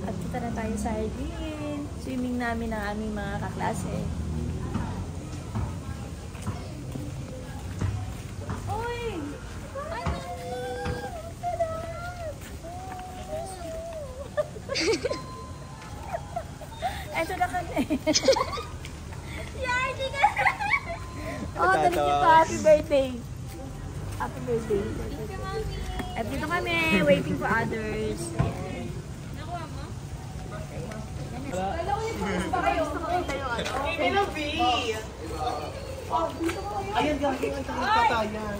At kita na tayo sa Hardin. Swimming namin ang aming mga kaklase. Uy! Ito na kami. Yardy ka! Oh, dali niyo pa. Happy birthday. Happy birthday. At dito kami, waiting for others. Nakuha mo? Hello, B! Ayan, gagawin ang patayan.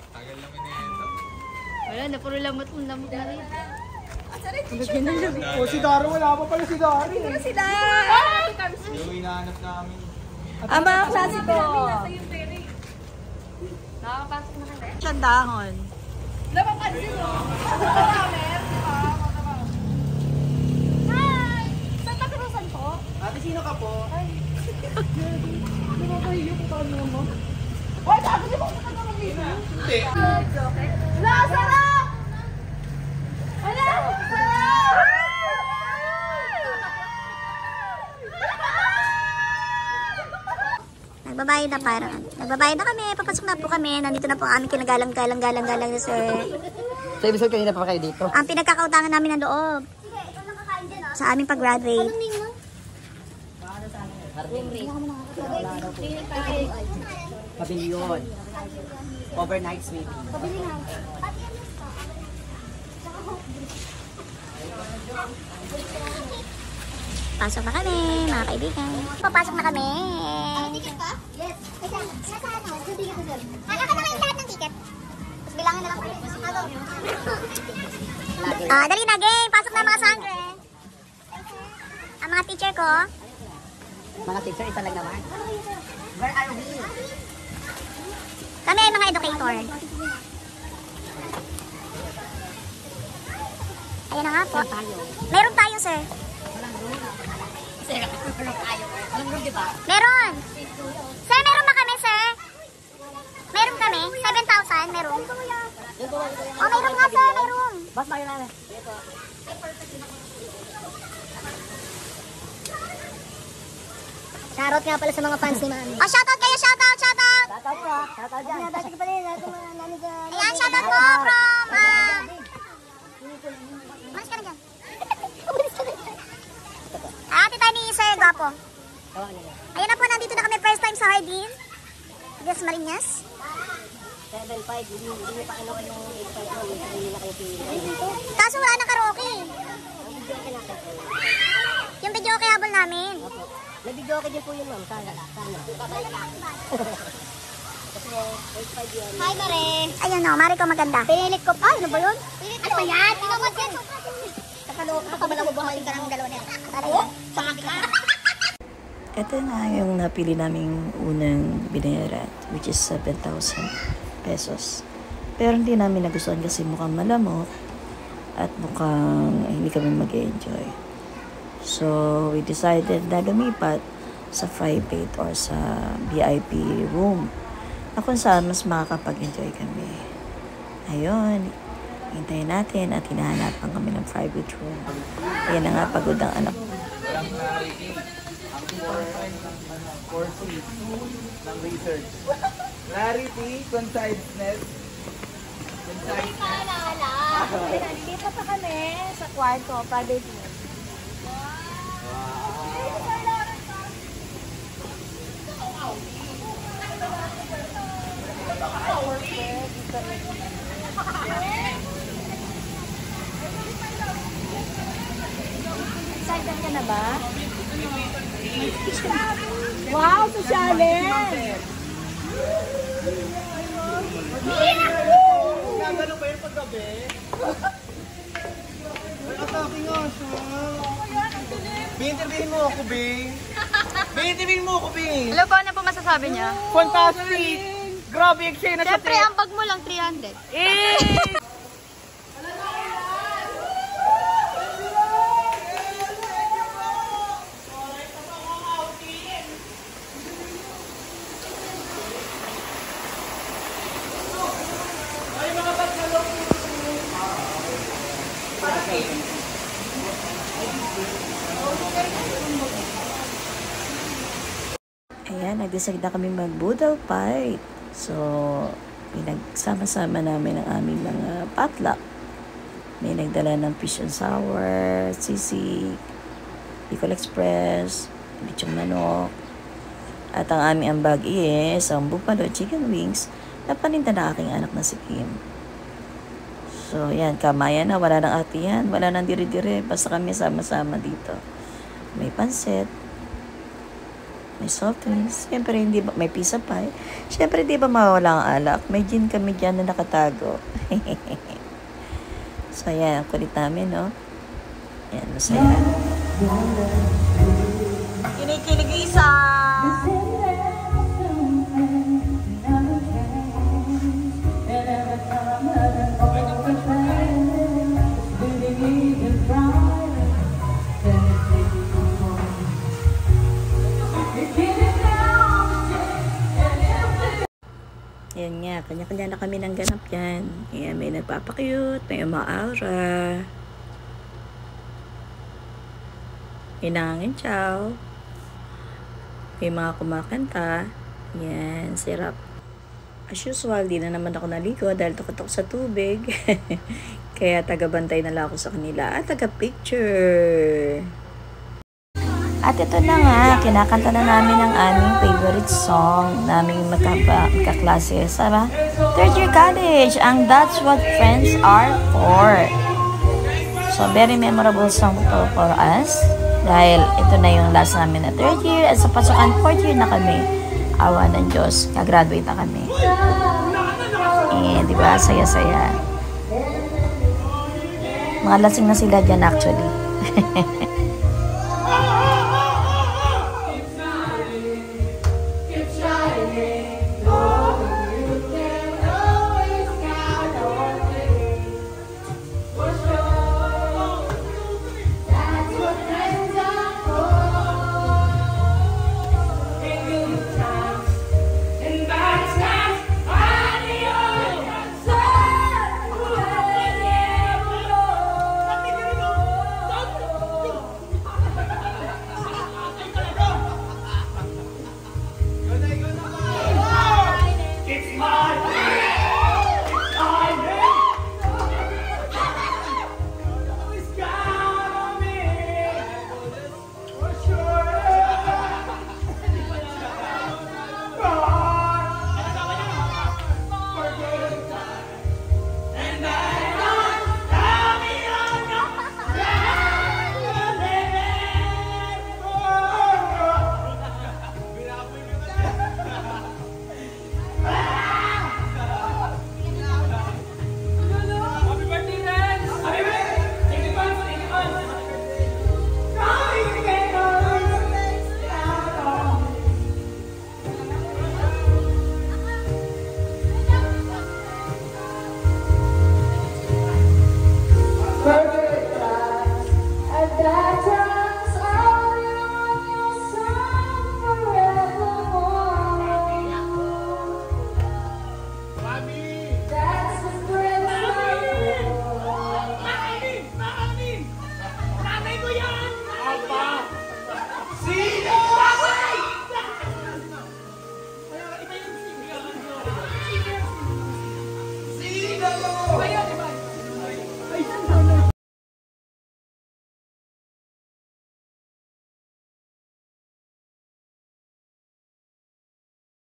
Tagal naman ito. Wala na, puro lamot na rin. O, si Daro, wala pa pala si Daro. Dito na sila! Yung hinahanap namin. Ang mga klase ko. Nakakapasok na kami. Sandahon. Napapansin mo? Hi! Santa Cruzan po? Ate, sino ka po? Ay. Nakakahiyo ko tayo mo. Ay, sabi niyo po sa kanila. Hindi. Sarap! Wala! Nagbabayad na parang. Nagbabayad na kami. Papasok na po kami. Nandito na po ang aming kinagalang-galang na sir. Sa episode kanina pa kayo dito? Ang pinagkakautangan namin ng loob. Sa aming pag-graduate. Pavilion. Overnight swimming. Pasok na kami, mga kaibigan. Papasok na kami. Ticket ka? Yes. Nasa ano? Yung ticket ko dyan. Kaya ka naman yung lahat ng ticket. Tapos bilangin na lang kami. Dali na, game. Pasok na mga sangre. Ang mga teacher ko. Mga teacher, isa lang naman. Where are we? Kami ay mga educator. Ayan na nga po. Meron tayo, sir. Meron. Sir, meron ba kami, sir? Meron kami? 7,000? Meron. Oh, meron nga, sir. Meron. Bas, bayo na. Shoutout nga pala sa mga fans ni Mami. Oh, shoutout kayo, shoutout, shoutout. Shoutout ka. Shoutout dyan. Dati ka pala yun. Dati mga namin dyan. Ayan, shoutout po from, Malis ka na dyan. Ate tayo ni Sir Gwapo. Ayan na po, nandito na kami first time sa Hardin. Yes, Marinas. 7-5. Hindi pa kinuha yung 8-5. Hindi na kayo pili. Kaso wala na karaoke. Yung video kay habol namin. Nag-video ka din po yun, ma'am. Sana. Hi, Mare. Ayun o, Mari ko maganda. Pinilit ko. Ay, ano ba yun? Ano ba yan? Tinawad yan. Nakaloka ka ba lang bubuhatin ka ng dalawa niya? Oo? Saka ka. Ito na yung napili naming unang binayaran, which is 7,000 pesos. Pero hindi namin nagustuhan kasi mukhang malamok at mukhang hindi kami mag-enjoy. So, we decided na lumipat sa 5-8 or sa VIP room na kung saan mas makakapag-enjoy kami. Ayun, hintayin natin at hinahanapan kami ng private room. Ayan na nga, pagod ang anak. Walang clarity. Ang 4 seats ng research. Clarity, conciseness. Dito pa kami sa kwarto, private room. Excited ka na ba? Wow, sosyalin! Gagano ba yung paggabi? May atake nga siya. Bi-interviewin mo ako, Bi. Bi-interviewin mo ako, Bi. Hello ba na po masasabi niya? Fantastic! Grabe, eksena sa Siyempre, ang bag mo lang 300. Ay, mga ba't nag-decide na kami mag-boodle fight. So, pinagsama-sama namin ang aming mga potluck. May nagdala ng fish and sour, sisig, Bicol Express, lechong manok. At ang aming ambag is ang buffalo chicken wings na paninda ng aking anak na si Kim. So, yan, kamayan na, wala nang atihan, wala nang dire-dire, basta kami sama-sama dito. May pansit, may soft drinks, siyempre hindi ba, may pizza pie. Siyempre di ba mawala ang alak, may gin kami dyan na nakatago. So, yan, ang kulit namin, no? Yan, masaya. Kinikilig isa. Yan nga, kanya-kanya na kami ng ganap yan. Yan, may nagpapakyut, may umaara. May nangangin chow. May mga kumakanta. Yan, sirap. As usual, di na naman ako naligo dahil takot ako sa tubig. Kaya taga-bantay na lang ako sa kanila at taga-picture. At ito na nga, kinakanta na namin ang aming favorite song naming magkaklase sa third year college, ang That's What Friends Are For. So, very memorable song to for us dahil ito na yung last namin na third year at sa pasukan fourth year na kami. Awa ng Diyos, kagraduate na kami. Eh, di ba? Saya-saya. Mga lasing na sila dyan actually.